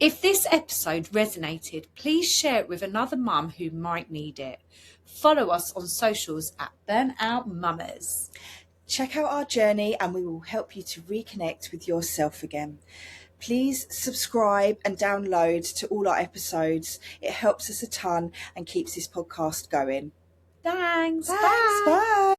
If this episode resonated, please share it with another mum who might need it. Follow us on socials at Burnt Out Mummas. Check out our journey and we will help you to reconnect with yourself again. Please subscribe and download to all our episodes. It helps us a ton and keeps this podcast going. Thanks. Bye.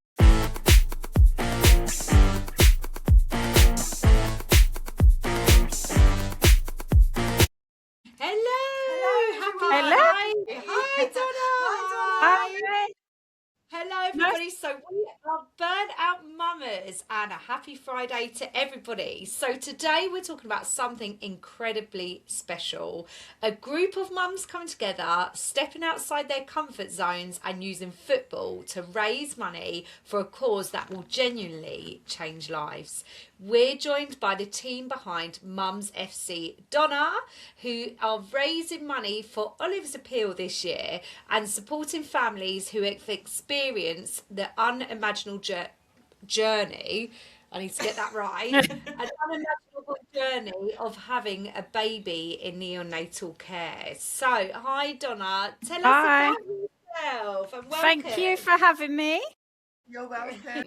Hi, Donna. Hello, everybody. So we are Burnt Out Mummas, and a happy Friday to everybody. So today we're talking about something incredibly special. A group of mums coming together, stepping outside their comfort zones and using football to raise money for a cause that will genuinely change lives. We're joined by the team behind Mums FC Donna, who are raising money for Olive's Appeal this year and supporting families who have experienced the unimaginable journey. I need to get that right. An unimaginable journey of having a baby in neonatal care. So, hi Donna, tell us about yourself and welcome. Thank you for having me. You're welcome.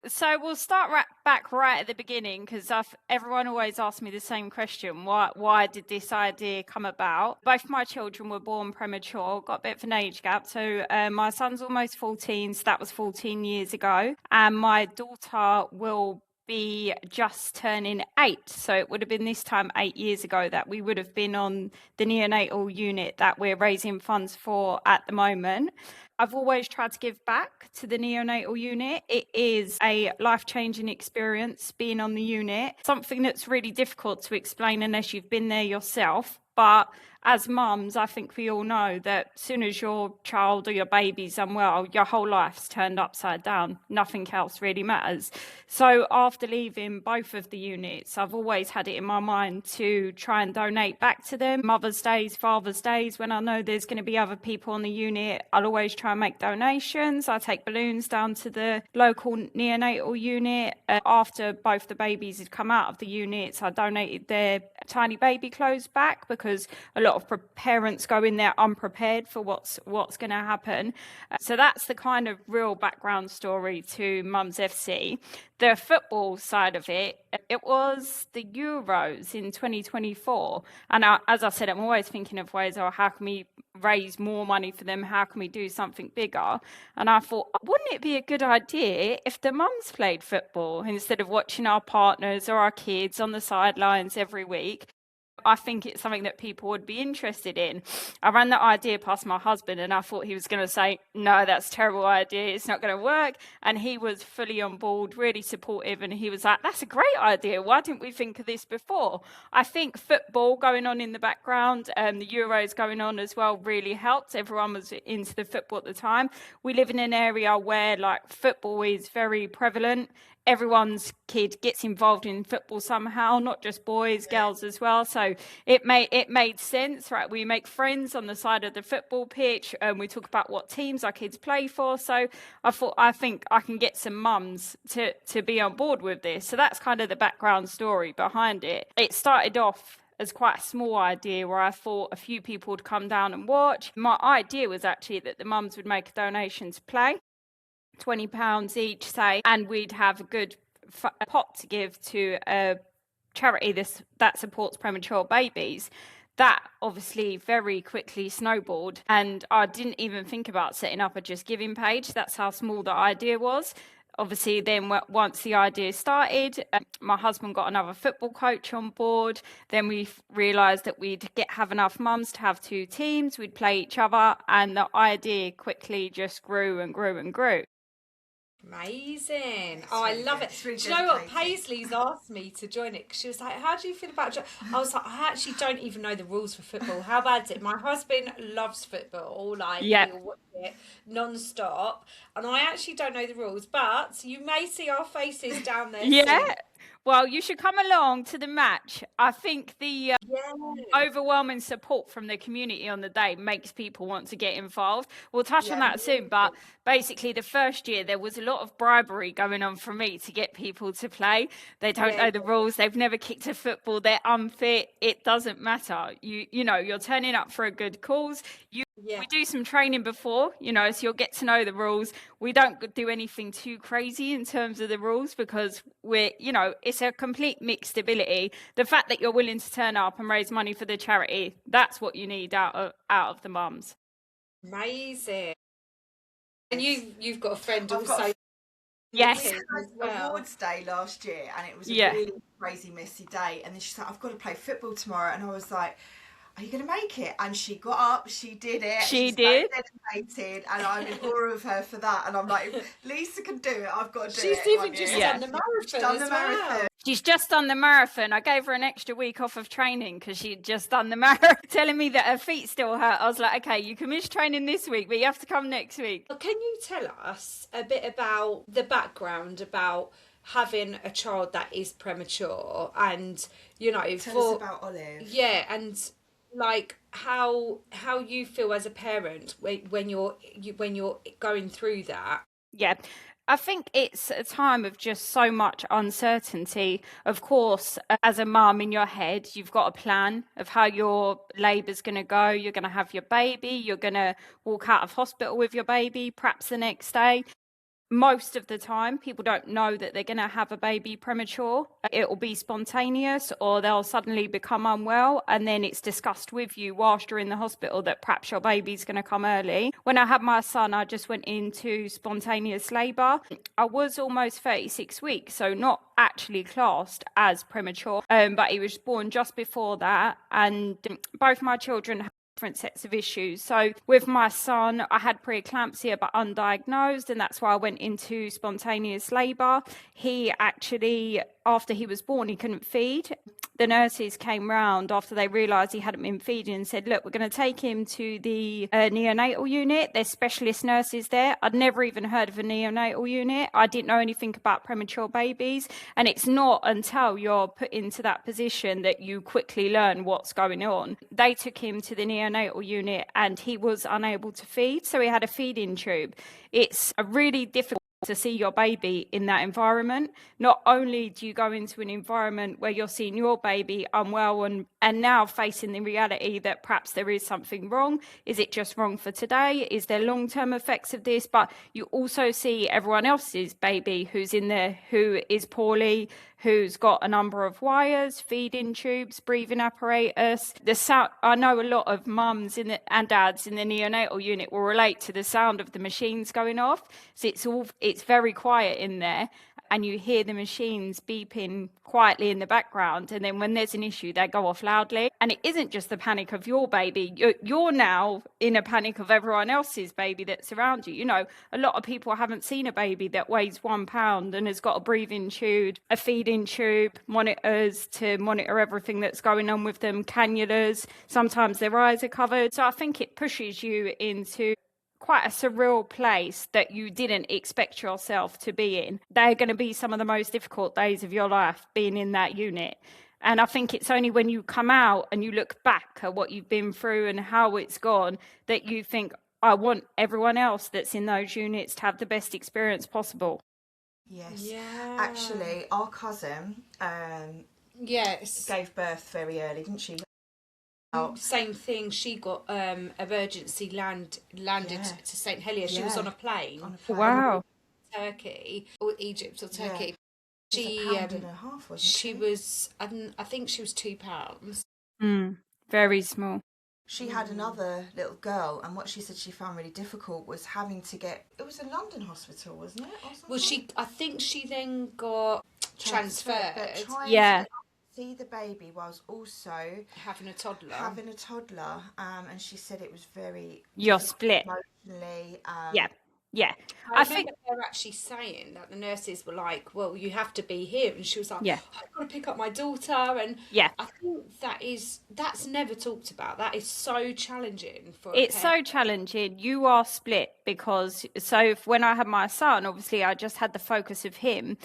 So we'll start back right at the beginning, because everyone always asks me the same question. Why did this idea come about? Both my children were born premature, got a bit of an age gap. So my son's almost 14, so that was 14 years ago. And my daughter will be just turning 8. So it would have been this time 8 years ago that we would have been on the neonatal unit that we're raising funds for at the moment. I've always tried to give back to the neonatal unit. It is a life-changing experience being on the unit, something that's really difficult to explain unless you've been there yourself. But as mums, I think we all know that as soon as your child or your baby's unwell, your whole life's turned upside down. Nothing else really matters. So after leaving both of the units, I've always had it in my mind to try and donate back to them. Mother's Days, Father's Days, when I know there's going to be other people on the unit, I'll always try and make donations. I take balloons down to the local neonatal unit. After both the babies had come out of the units, I donated their tiny baby clothes back, because a lot of parents go in there unprepared for what's going to happen. So that's the kind of real background story to Mums FC. The football side of it was the Euros in 2024. And as I said, I'm always thinking of ways, how can we raise more money for them? How can we do something bigger? And I thought, wouldn't it be a good idea if the mums played football instead of watching our partners or our kids on the sidelines every week? I think it's something that people would be interested in. I ran that idea past my husband and I thought he was going to say, no, that's a terrible idea, it's not going to work. And he was fully on board, really supportive. And he was like, that's a great idea. Why didn't we think of this before? I think football going on in the background, the Euros going on as well, really helped. Everyone was into the football at the time. We live in an area where football is very prevalent. Everyone's kid gets involved in football somehow, not just boys, girls as well. So it made sense, right? We make friends on the side of the football pitch, and we talk about what teams our kids play for. So I think I can get some mums to be on board with this. So that's kind of the background story behind it. It started off as quite a small idea where I thought a few people would come down and watch. My idea was actually that the mums would make a donation to play. £20 each, say, and we'd have a good pot to give to a charity that supports premature babies. That obviously very quickly snowballed, and I didn't even think about setting up a Just Giving page. That's how small the idea was. Obviously, then once the idea started, my husband got another football coach on board. Then we realised that we'd have enough mums to have 2 teams. We'd play each other, and the idea quickly just grew and grew and grew. Amazing. I love it. Do you know what? Paisley's asked me to join it because she was like, how do you feel about I was like, I actually don't even know the rules for football. How bad is it? My husband loves football. He'll watch it non-stop. And I actually don't know the rules, but you may see our faces down there soon. Well, you should come along to the match. I think the overwhelming support from the community on the day makes people want to get involved. We'll touch on that soon, but basically the first year there was a lot of bribery going on from me to get people to play. They don't know the rules. They've never kicked a football. They're unfit. It doesn't matter. You know, you're turning up for a good cause. We do some training before, you know, so you'll get to know the rules. We don't do anything too crazy in terms of the rules because it's a complete mixed ability. The fact that you're willing to turn up and raise money for the charity, that's what you need out of the mums. Amazing. And you've got a friend also. Yes. Awards day last year, and it was a really crazy, messy day. And then she's like, I've got to play football tomorrow. And I was like, are you going to make it? And she got up, she did it. She's did. So dedicated, and I'm in awe of her for that. And I'm like, if Lisa can do it, I've got to do it. She's even just done the marathon well. She's just done the marathon. I gave her an extra week off of training because she'd just done the marathon, telling me that her feet still hurt. I was like, okay, you can miss training this week, but you have to come next week. Well, can you tell us a bit about the background about having a child that is premature and, you know, tell us about Olive. Yeah, and like how you feel as a parent when you're going through that. Yeah, I think it's a time of just so much uncertainty. Of course, as a mum in your head, you've got a plan of how your labour's going to go. You're going to have your baby. You're going to walk out of hospital with your baby, perhaps the next day. Most of the time, people don't know that they're going to have a baby premature. It will be spontaneous or they'll suddenly become unwell. And then it's discussed with you whilst you're in the hospital that perhaps your baby's going to come early. When I had my son, I just went into spontaneous labour. I was almost 36 weeks, so not actually classed as premature, but he was born just before that. And both my children have different sets of issues. So with my son, I had preeclampsia but undiagnosed, and that's why I went into spontaneous labour. He actually, after he was born, he couldn't feed. The nurses came round after they realised he hadn't been feeding and said, look, we're going to take him to the neonatal unit. There's specialist nurses there. I'd never even heard of a neonatal unit. I didn't know anything about premature babies. And it's not until you're put into that position that you quickly learn what's going on. They took him to the neonatal unit and he was unable to feed. So he had a feeding tube. It's a really difficult to see your baby in that environment. Not only do you go into an environment where you're seeing your baby unwell and now facing the reality that perhaps there is something wrong. Is it just wrong for today? Is there long-term effects of this? But you also see everyone else's baby who's in there who is poorly, who's got a number of wires, feeding tubes, breathing apparatus. The sound, I know a lot of mums and dads in the neonatal unit will relate to the sound of the machines going off. So it's very quiet in there, and you hear the machines beeping quietly in the background. And then when there's an issue, they go off loudly. And it isn't just the panic of your baby. You're now in a panic of everyone else's baby that's around you. You know, a lot of people haven't seen a baby that weighs 1 pound and has got a breathing tube, a feeding tube, monitors to monitor everything that's going on with them, cannulas. Sometimes their eyes are covered. So I think it pushes you into quite a surreal place that you didn't expect yourself to be in. They're going to be some of the most difficult days of your life being in that unit. And I think it's only when you come out and you look back at what you've been through and how it's gone that you think, I want everyone else that's in those units to have the best experience possible. Yes. Yeah. Actually, our cousin gave birth very early, didn't she? Same thing. She got emergency landed to St Helier. She was on a plane. Wow. Turkey or Egypt or Turkey. She £1.5, wasn't she? She was. I think she was £2. Very small. She had another little girl, and what she said she found really difficult was having to get. It was a London hospital, wasn't it? Well, I think she then got transferred. To see the baby whilst also having a toddler. And she said it was very. You're split. Emotionally. Yeah. I think they were actually saying that the nurses were like, well, you have to be here. And she was like, I've got to pick up my daughter. And I think that is that's never talked about. That is so challenging for a It's so parent. challenging. You are split because, when I had my son, obviously I just had the focus of him,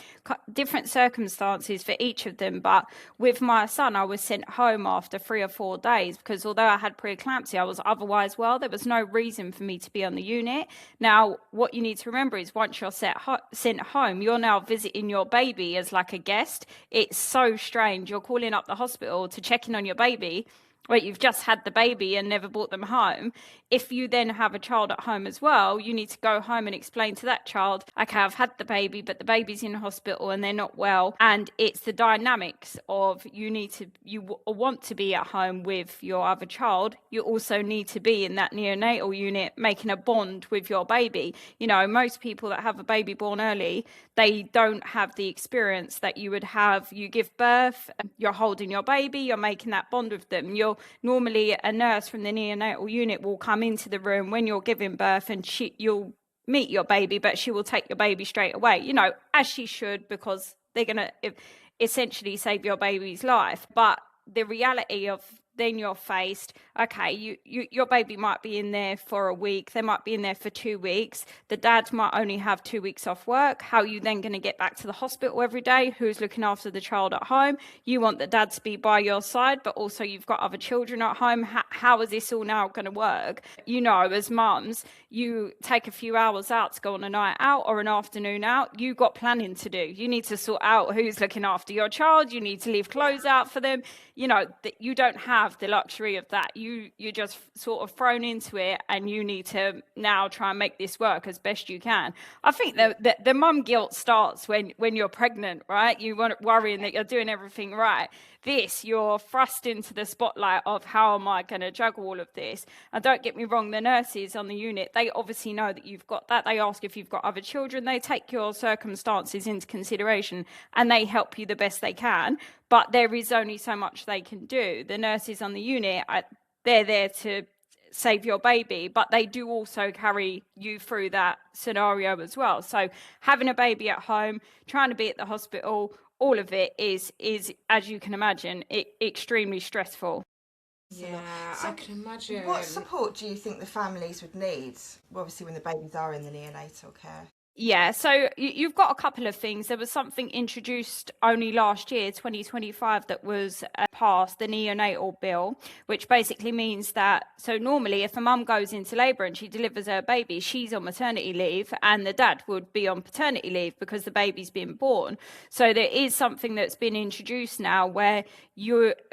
different circumstances for each of them. But with my son, I was sent home after 3 or 4 days because although I had preeclampsia, I was otherwise well. There was no reason for me to be on the unit. Now, what you need to remember is once you're sent home, you're now visiting your baby as like a guest. It's so strange. You're calling up the hospital to check in on your baby. Well, you've just had the baby and never brought them home. If you then have a child at home as well, you need to go home and explain to that child, okay, I've had the baby, but the baby's in hospital and they're not well. And it's the dynamics of you want to be at home with your other child. You also need to be in that neonatal unit making a bond with your baby. You know, most people that have a baby born early, they don't have the experience that you would have. You give birth, you're holding your baby, you're making that bond with them. Normally a nurse from the neonatal unit will come into the room when you're giving birth and you'll meet your baby, but she will take your baby straight away, you know, as she should, because they're going to essentially save your baby's life. But the reality of then you're faced, okay, your baby might be in there for a week, they might be in there for 2 weeks, the dad might only have 2 weeks off work. How are you then going to get back to the hospital every day? Who's looking after the child at home? You want the dad to be by your side, but also you've got other children at home. How is this all now going to work? You know, as mums, you take a few hours out to go on a night out or an afternoon out, you got planning to do. You need to sort out who's looking after your child, you need to leave clothes out for them. You know, you don't have the luxury of that. You're just sort of thrown into it, and you need to now try and make this work as best you can. I think the mum guilt starts when you're pregnant, right? You want worrying that you're doing everything right. You're thrust into the spotlight of how am I going to juggle all of this? And don't get me wrong, the nurses on the unit, they obviously know that you've got that. They ask if you've got other children. They take your circumstances into consideration and they help you the best they can. But there is only so much they can do. The nurses on the unit, they're there to save your baby, but they do also carry you through that scenario as well. So having a baby at home, trying to be at the hospital, all of it is as you can imagine, extremely stressful. Yeah, so I can imagine. What support do you think the families would need, obviously, when the babies are in the neonatal care? Yeah, so you've got a couple of things. There was something introduced only last year, 2025, that was passed, the neonatal bill, which basically means that, so normally if a mum goes into labour and she delivers her baby, she's on maternity leave and the dad would be on paternity leave because the baby's been born. So there is something that's been introduced now where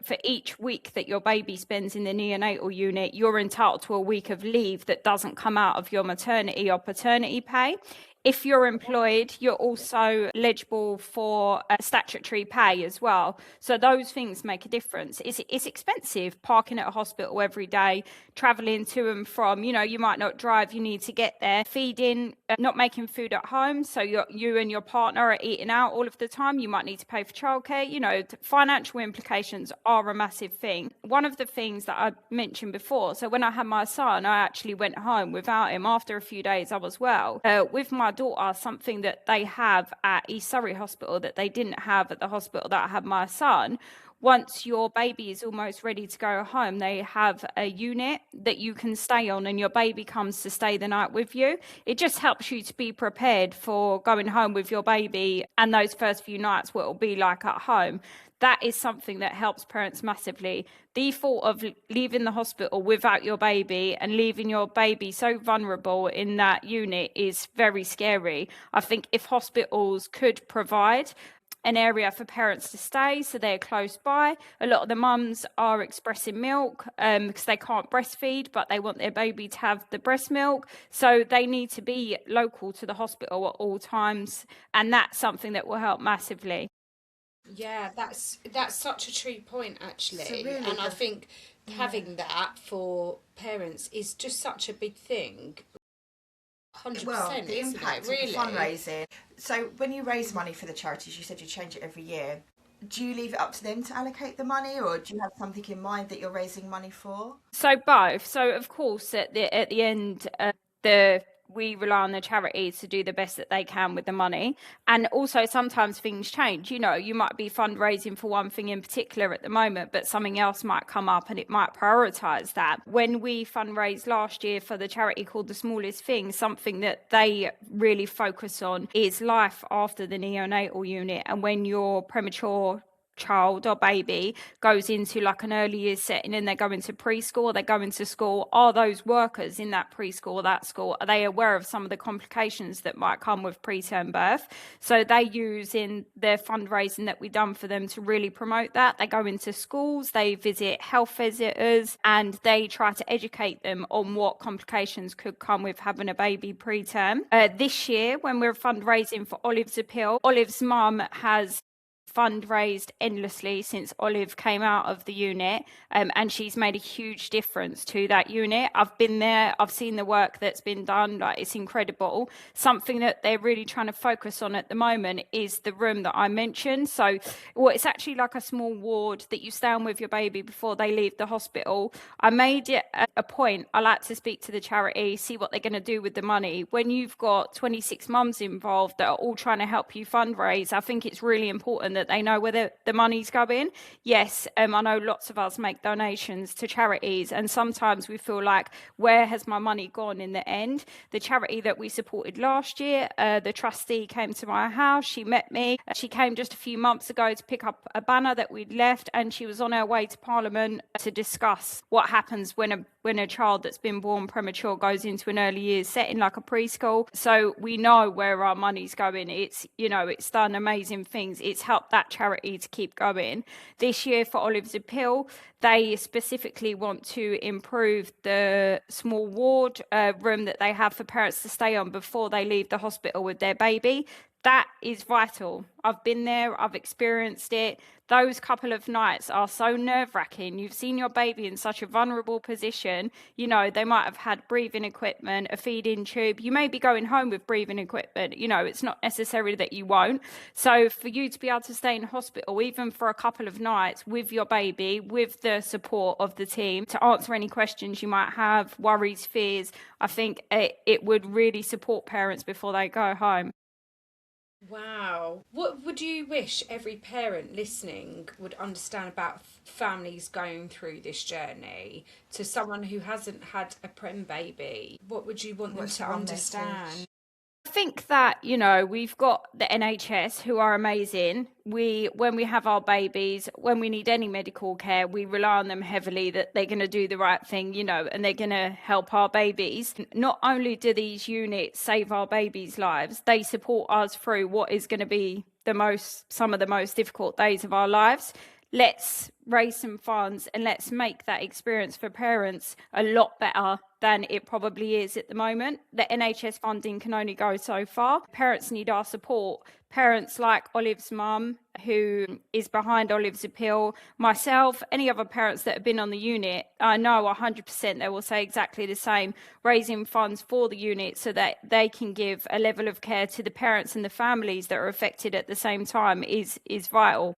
for each week that your baby spends in the neonatal unit, you're entitled to a week of leave that doesn't come out of your maternity or paternity pay. If you're employed, you're also eligible for statutory pay as well. So those things make a difference. It's expensive parking at a hospital every day, travelling to and from. You know, you might not drive, you need to get there. Feeding, not making food at home, so you and your partner are eating out all of the time. You might need to pay for childcare. You know, financial implications are a massive thing. One of the things that I mentioned before, so when I had my son, I actually went home without him. After a few days, I was well. With my daughter, something that they have at East Surrey Hospital that they didn't have at the hospital that I had my son. Once your baby is almost ready to go home, they have a unit that you can stay on and your baby comes to stay the night with you. It just helps you to be prepared for going home with your baby and those first few nights, what it'll be like at home. That is something that helps parents massively. The thought of leaving the hospital without your baby and leaving your baby so vulnerable in that unit is very scary. I think if hospitals could provide an area for parents to stay so they're close by. A lot of the mums are expressing milk because they can't breastfeed, but they want their baby to have the breast milk. So they need to be local to the hospital at all times. And that's something that will help massively. Yeah, that's such a true point, actually. Really and I think having that for parents is just such a big thing. 100%, well, the impact of really? Fundraising. So when you raise money for the charities, you said you change it every year. Do you leave it up to them to allocate the money, or do you have something in mind that you're raising money for? So both. So of course, at the end, the we rely on the charities to do the best that they can with the money. And also sometimes things change. You know, you might be fundraising for one thing in particular at the moment, but something else might come up and it might prioritize that. When we fundraised last year for the charity called The Smallest Thing, something that they really focus on is life after the neonatal unit. And when you're premature child or baby goes into like an early years setting and they're going to preschool, they go into school, are those workers in that preschool or that school, are they aware of some of the complications that might come with preterm birth? So they use in their fundraising that we've done for them to really promote that. They go into schools, they visit health visitors, and they try to educate them on what complications could come with having a baby preterm. This year, when we're fundraising for Olive's Appeal, Olive's mum has fundraised endlessly since Olive came out of the unit, and she's made a huge difference to that unit. I've been there, I've seen the work that's been done, like it's incredible. Something that they're really trying to focus on at the moment is the room that I mentioned. So it's actually like a small ward that you stay on with your baby before they leave the hospital. I made it a point, I like to speak to the charity, see what they're going to do with the money. When you've got 26 mums involved that are all trying to help you fundraise, I think it's really important that they know where the money's going. Yes, I know lots of us make donations to charities, and sometimes we feel like, where has my money gone in the end? The charity that we supported last year, the trustee came to my house, she met me. She came just a few months ago to pick up a banner that we'd left, and she was on her way to Parliament to discuss what happens when a child that's been born premature goes into an early years setting like a preschool. So we know where our money's going. It's, you know, it's done amazing things. It's helped that charity to keep going. This year for Olive's Appeal, they specifically want to improve the small ward room that they have for parents to stay on before they leave the hospital with their baby. That is vital. I've been there, I've experienced it. Those couple of nights are so nerve-wracking. You've seen your baby in such a vulnerable position. You know, they might have had breathing equipment, a feeding tube. You may be going home with breathing equipment. You know, it's not necessary that you won't. So for you to be able to stay in hospital, even for a couple of nights with your baby, with the support of the team, to answer any questions you might have, worries, fears, I think it would really support parents before they go home. Wow. What would you wish every parent listening would understand about families going through this journey? To someone who hasn't had a prem baby, what would you want them to understand? I think that, you know, we've got the NHS who are amazing. When we have our babies, when we need any medical care, we rely on them heavily that they're going to do the right thing, you know, and they're going to help our babies. Not only do these units save our babies' lives, they support us through what is going to be some of the most difficult days of our lives. Let's raise some funds and let's make that experience for parents a lot better than it probably is at the moment. The NHS funding can only go so far. Parents need our support. Parents like Olive's mum, who is behind Olive's Appeal, myself, any other parents that have been on the unit, I know 100% they will say exactly the same. Raising funds for the unit so that they can give a level of care to the parents and the families that are affected at the same time is vital.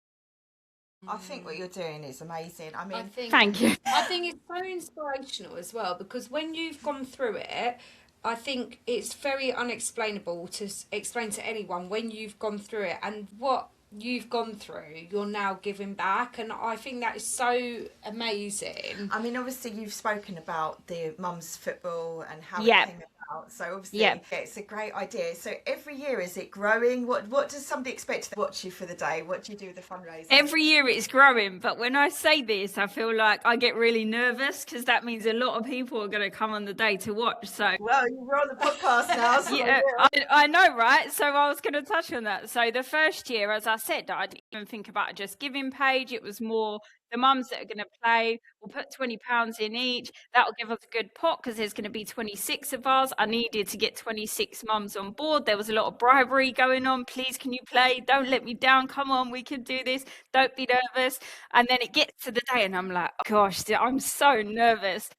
I think what you're doing is amazing. I mean, thank you. I think it's so inspirational as well, because when you've gone through it, I think it's very unexplainable to explain to anyone when you've gone through it and what you've gone through, you're now giving back. And I think that is so amazing. I mean, obviously you've spoken about the mums football and how Yeah. it came about. So obviously it's a great idea. So every year, is it growing? What does somebody expect to watch you for the day? What do you do with the fundraising? Every year it's growing, but when I say this, I feel like I get really nervous because that means a lot of people are going to come on the day to watch. So well, you're on the podcast now. So yeah, I know, right? So I was going to touch on that. So the first year, as I said, I didn't even think about a just giving page. It was more the mums that are going to play. We'll put £20 in each. That'll give us a good pot because there's going to be 26 of us. I needed to get 26 mums on board. There was a lot of bribery going on. Please, can you play? Don't let me down. Come on, we can do this. Don't be nervous. And then it gets to the day and I'm like, oh, gosh, I'm so nervous.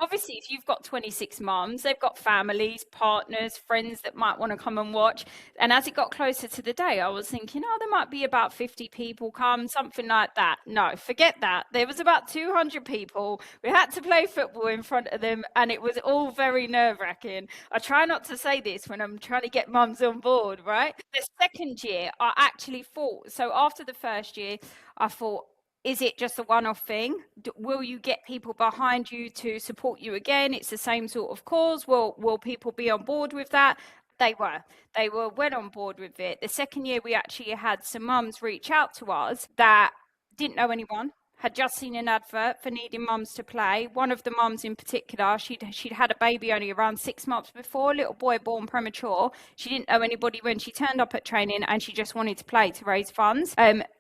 obviously, if you've got 26 mums, they've got families, partners, friends that might want to come and watch. And as it got closer to the day, I was thinking, oh, there might be about 50 people come, something like that. No, forget that. There was about 200 people. We had to play football in front of them, and it was all very nerve-wracking. I try not to say this when I'm trying to get mums on board, right? The second year, I actually thought, so after the first year, I thought, is it just a one-off thing? Will you get people behind you to support you again? It's the same sort of cause. Will people be on board with that? They were well on board with it. The second year, we actually had some mums reach out to us that didn't know anyone, had just seen an advert for needing mums to play. One of the mums in particular, she'd had a baby only around 6 months before, a little boy born premature. She didn't know anybody when she turned up at training, and she just wanted to play to raise funds.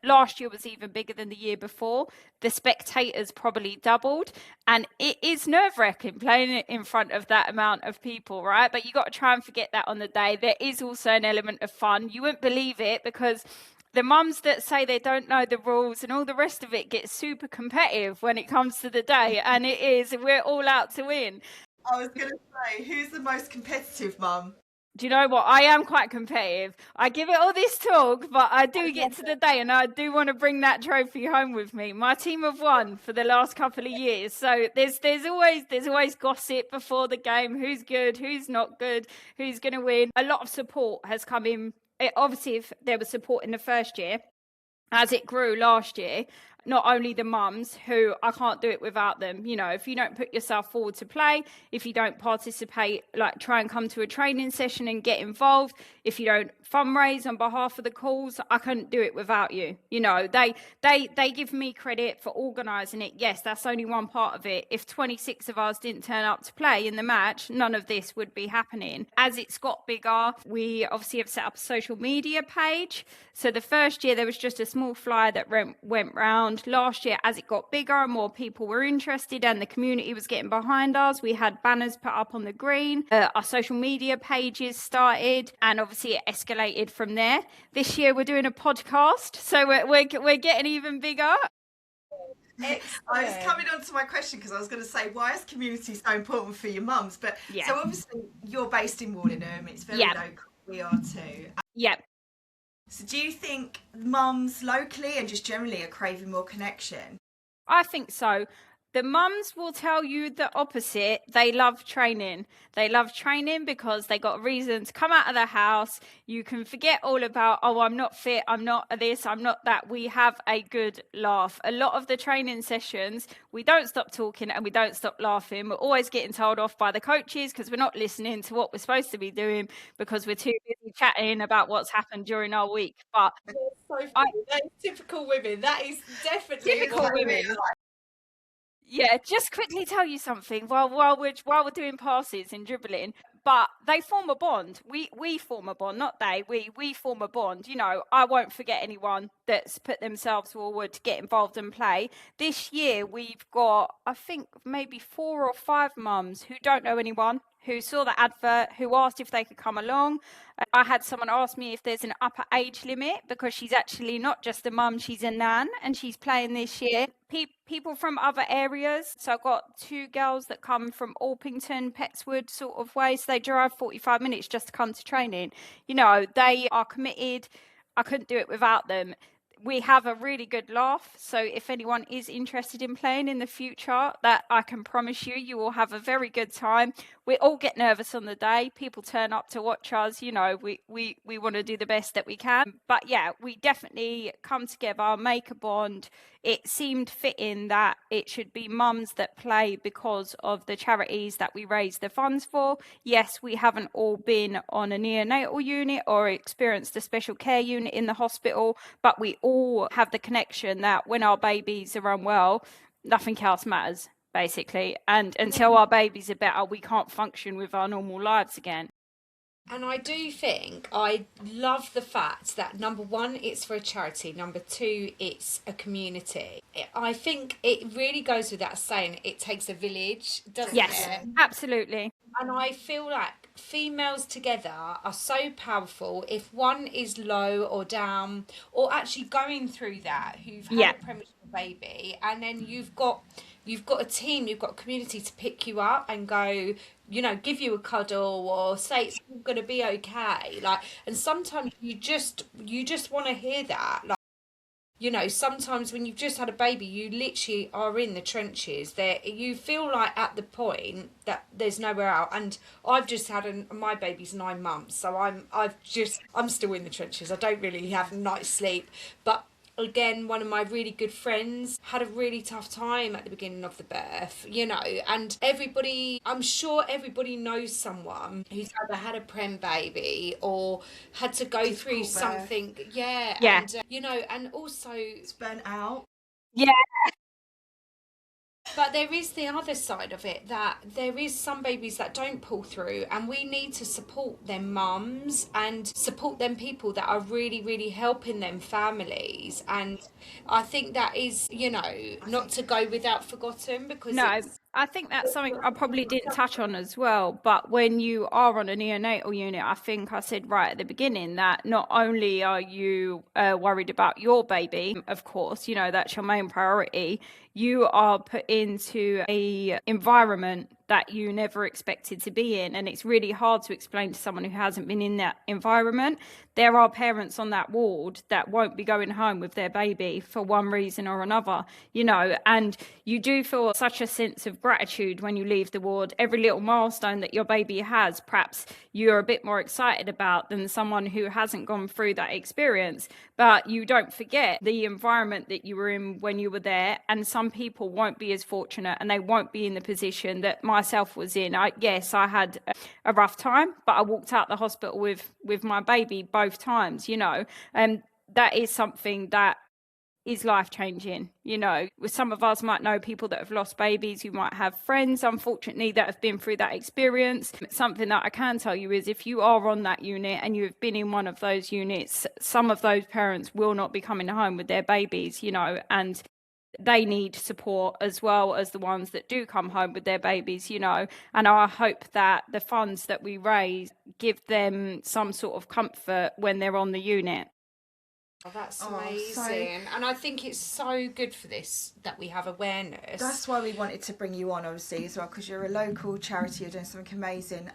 Last year was even bigger than the year before. The spectators probably doubled, and it is nerve-wracking playing it in front of that amount of people, right? But you got to try and forget that on the day. There is also an element of fun. You wouldn't believe it, because the mums that say they don't know the rules and all the rest of it gets super competitive when it comes to the day, and it is. We're all out to win. I was going to say, who's the most competitive mum? Do you know what? I am quite competitive. I give it all this talk, but I do get to the day, and I do want to bring that trophy home with me. My team have won for the last couple of years, so there's always gossip before the game. Who's good? Who's not good? Who's going to win? A lot of support has come in. Obviously, if there was support in the first year, as it grew last year, not only the mums, who I can't do it without them. You know, if you don't put yourself forward to play, if you don't participate, like try and come to a training session and get involved, if you don't fundraise on behalf of the cause, I couldn't do it without you. You know, they give me credit for organising it. Yes, that's only one part of it. If 26 of us didn't turn up to play in the match, none of this would be happening. As it's got bigger, we obviously have set up a social media page. So the first year there was just a small flyer that went round. Last year, as it got bigger and more people were interested and the community was getting behind us, we had banners put up on the green. Our social media pages started, and obviously it escalated from there. This year we're doing a podcast, so we're getting even bigger. I was coming on to my question, because I was going to say, why is community so important for your mums? But so obviously you're based in Warningham, it's very local. We are too. Yep. So do you think mums locally and just generally are craving more connection? I think so. The mums will tell you the opposite. They love training. They love training because they got a reason to come out of the house. You can forget all about, oh, I'm not fit, I'm not this, I'm not that. We have a good laugh. A lot of the training sessions, we don't stop talking and we don't stop laughing. We're always getting told off by the coaches because we're not listening to what we're supposed to be doing, because we're too busy chatting about what's happened during our week. But that's so funny. That is typical women. That is definitely typical women. Yeah, just quickly tell you something while we're doing passes and dribbling. But they form a bond. We form a bond, not they. We form a bond. You know, I won't forget anyone that's put themselves forward to get involved and play. This year we've got, I think, maybe 4 or 5 mums who don't know anyone, who saw the advert, who asked if they could come along. I had someone ask me if there's an upper age limit, because she's actually not just a mum, she's a nan, and she's playing this year. People from other areas. So I've got 2 girls that come from Orpington, Petswood sort of way. So they drive 45 minutes just to come to training. You know, they are committed. I couldn't do it without them. We have a really good laugh. So if anyone is interested in playing in the future, that I can promise you, you will have a very good time. We all get nervous on the day. People turn up to watch us. You know, we want to do the best that we can. But yeah, we definitely come together, make a bond. It seemed fitting that it should be mums that play because of the charities that we raise the funds for. Yes, we haven't all been on a neonatal unit or experienced a special care unit in the hospital, but we all have the connection that when our babies are unwell, nothing else matters, basically. And until our babies are better, we can't function with our normal lives again. And I do think, I love the fact that, number one, it's for a charity. Number 2, it's a community. I think it really goes without saying, it takes a village, doesn't it? Yes, absolutely. And I feel like females together are so powerful. If one is low or down, or actually going through that, who've had a premature baby, and then you've got you've got a team, you've got a community to pick you up and go, you know, give you a cuddle or say it's all going to be okay. Like, and sometimes you just want to hear that. Like, you know, sometimes when you've just had a baby, you literally are in the trenches. There, you feel like at the point that there's nowhere out. And I've just had my baby's 9 months, so I'm still in the trenches. I don't really have night's sleep, but again, one of my really good friends had a really tough time at the beginning of the birth, you know, and I'm sure everybody knows someone who's either had a prem baby or had to go through something. Yeah. And, you know, and also It's burnt out. Yeah. But there is the other side of it, that there is some babies that don't pull through, and we need to support them mums and support them people that are really, really helping them families. And I think that is, you know, not to go without forgotten, because I think that's something I probably didn't touch on as well. But when you are on a neonatal unit, I think I said right at the beginning that not only are you worried about your baby, of course, you know, that's your main priority, you are put into a environment that you never expected to be in. And it's really hard to explain to someone who hasn't been in that environment. There are parents on that ward that won't be going home with their baby for one reason or another, you know, and you do feel such a sense of gratitude when you leave the ward. Every little milestone that your baby has, perhaps you're a bit more excited about than someone who hasn't gone through that experience. But you don't forget the environment that you were in when you were there. And some people won't be as fortunate, and they won't be in the position that myself was in. Yes, I had a rough time, but I walked out the hospital with my baby both times, you know, and that is something that is life-changing. You know, some of us might know people that have lost babies, you might have friends, unfortunately, that have been through that experience. Something that I can tell you is if you are on that unit and you've been in one of those units, some of those parents will not be coming home with their babies, you know, and they need support as well as the ones that do come home with their babies, you know. And I hope that the funds that we raise give them some sort of comfort when they're on the unit. Oh, that's amazing. And I think it's so good for this that we have awareness. That's why we wanted to bring you on, obviously, as well, because you're a local charity, you're doing something amazing.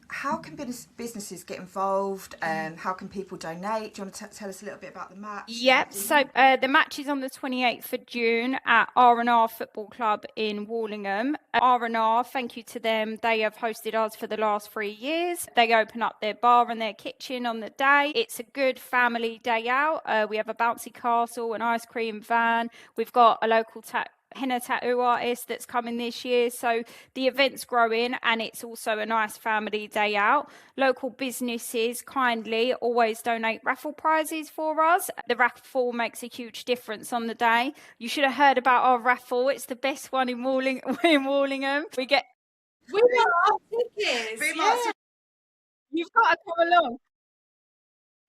How can businesses get involved? How can people donate? Do you want to tell us a little bit about the match? Yep, so the match is on the 28th of June at R&R Football Club in Wallingham. R&R, thank you to them. They have hosted us for the last 3 years. They open up their bar and their kitchen on the day. It's a good family day out. We have a bouncy castle, an ice cream van. We've got a local henna tattoo artist that's coming this year. So the event's growing, and it's also a nice family day out. Local businesses kindly always donate raffle prizes for us. The raffle makes a huge difference on the day. You should have heard about our raffle. It's the best one in Wallingham. We got tickets. You've got to come along.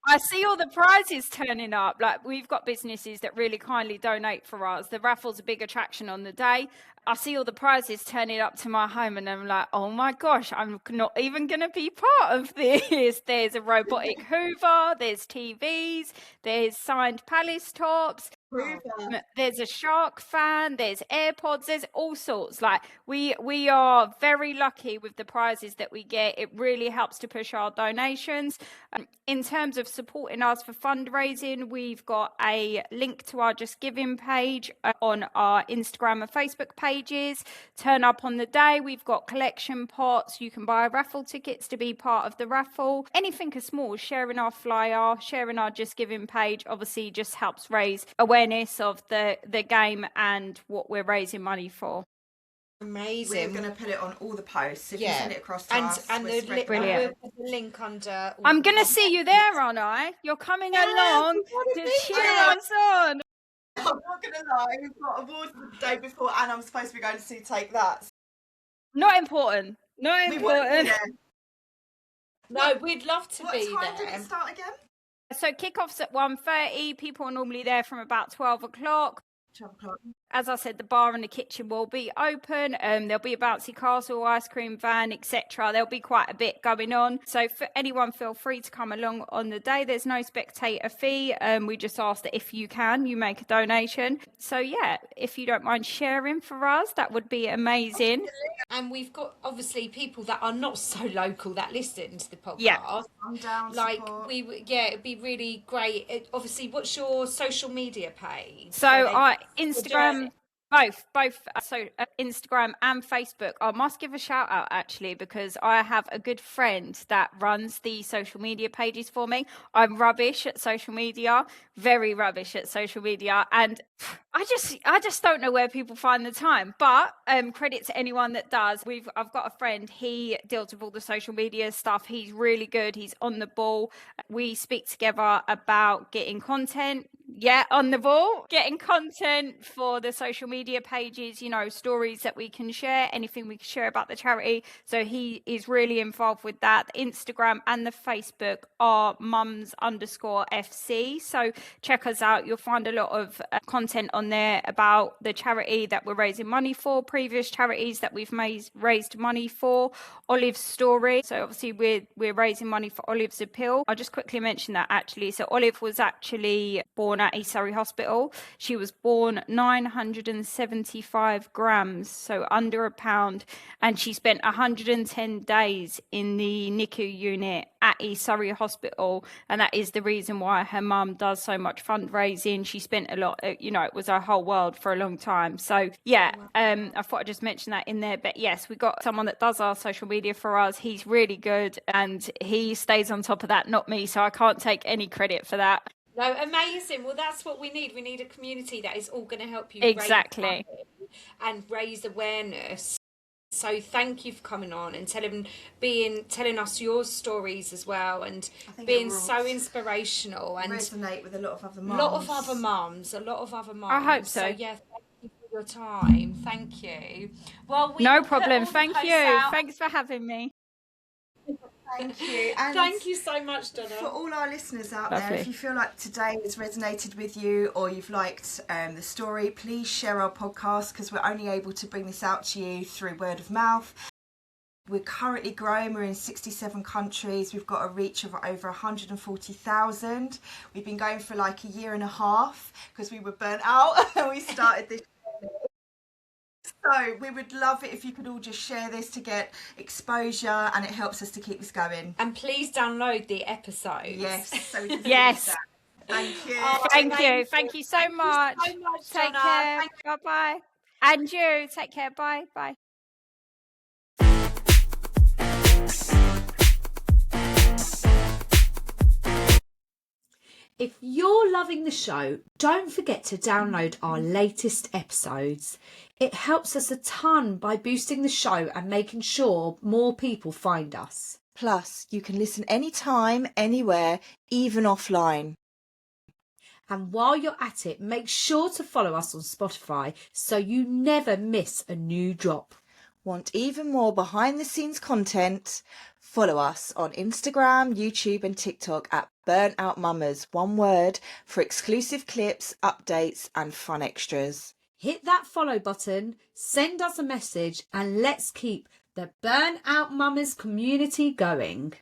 I see all the prizes turning up. Like, we've got businesses that really kindly donate for us. The raffle's a big attraction on the day. I see all the prizes turning up to my home, and I'm like, oh my gosh, I'm not even going to be part of this. There's a robotic Hoover, there's TVs, there's signed Palace tops. There's a Shark fan, there's AirPods, there's all sorts. Like, we are very lucky with the prizes that we get. It really helps to push our donations. In terms of supporting us for fundraising, we've got a link to our Just Giving page on our Instagram and Facebook pages. Turn up on the day. We've got collection pots. You can buy raffle tickets to be part of the raffle. Anything as small, sharing our flyer, sharing our Just Giving page, obviously just helps raise awareness of the game and what we're raising money for. Amazing. We're going to put it on all the posts. If you send it across to us, and we'll put the link under. I'm going to see you there, aren't I? You're coming along to cheer us on. I'm not going to lie, we've got awards the day before, and I'm supposed to be going to see Take That. Not important. Not important. No, we'd love to be there. What time did it start again? So kick-off's at 1:30. People are normally there from about 12 o'clock. 12 o'clock. As I said, the bar and the kitchen will be open. There'll be a bouncy castle, ice cream van, etc. There'll be quite a bit going on. So for anyone, feel free to come along on the day. There's no spectator fee. We just ask that if you can, you make a donation. So yeah, if you don't mind sharing for us, that would be amazing. And we've got obviously people that are not so local that listen to the podcast. Yeah. I'm down. Like support. it'd be really great. Obviously, what's your social media page? So Instagram, both. So Instagram and Facebook. I must give a shout out actually, because I have a good friend that runs the social media pages for me. I'm rubbish at social media, very rubbish at social media, and I just don't know where people find the time. But credit to anyone that does. I've got a friend. He deals with all the social media stuff. He's really good. He's on the ball. We speak together about getting content. Yeah, on the ball, getting content for the social media pages, you know, stories that we can share, anything we can share about the charity. So he is really involved with that. The Instagram and the Facebook are mums_FC. So check us out. You'll find a lot of content on there about the charity that we're raising money for, previous charities that we've raised money for, Olive's story. So obviously we're raising money for Olive's appeal. I'll just quickly mention that actually. So Olive was actually born at East Surrey Hospital. She was born 975 grams, so under a pound, and she spent 110 days in the NICU unit at East Surrey Hospital, and that is the reason why her mum does so much fundraising. She spent a lot, you know, it was her whole world for a long time. So yeah, I thought I'd just mention that in there. But yes, we got someone that does our social media for us. He's really good and he stays on top of that, not me, so I can't take any credit for that. No, amazing. Well, that's what we need. We need a community that is all going to help you exactly raise money and raise awareness. So thank you for coming on and telling us your stories as well, and being so inspirational and resonate with a lot of other mums. A lot of other mums. I hope so. So yeah, thank you for your time. Thank you. Well, no problem. Thank you. Thanks for having me. Thank you. And thank you so much, Donna. For all our listeners out there, if you feel like today has resonated with you or you've liked the story, please share our podcast, because we're only able to bring this out to you through word of mouth. We're currently growing. We're in 67 countries. We've got a reach of over 140,000. We've been going for like a year and a half because we were burnt out and we started this. So we would love it if you could all just share this to get exposure, and it helps us to keep this going. And please download the episodes. Yes. So we can yes. Thank you. Thank you so much. Take care. Bye-bye. And you. Take care. Bye. Bye. If you're loving the show, don't forget to download our latest episodes. It helps us a ton by boosting the show and making sure more people find us. Plus, you can listen anytime, anywhere, even offline. And while you're at it, make sure to follow us on Spotify so you never miss a new drop. Want even more behind the scenes content? Follow us on Instagram, YouTube and TikTok at Burnt Out Mummas, one word, for exclusive clips, updates and fun extras. Hit that follow button, send us a message, and let's keep the Burnt Out Mummas community going.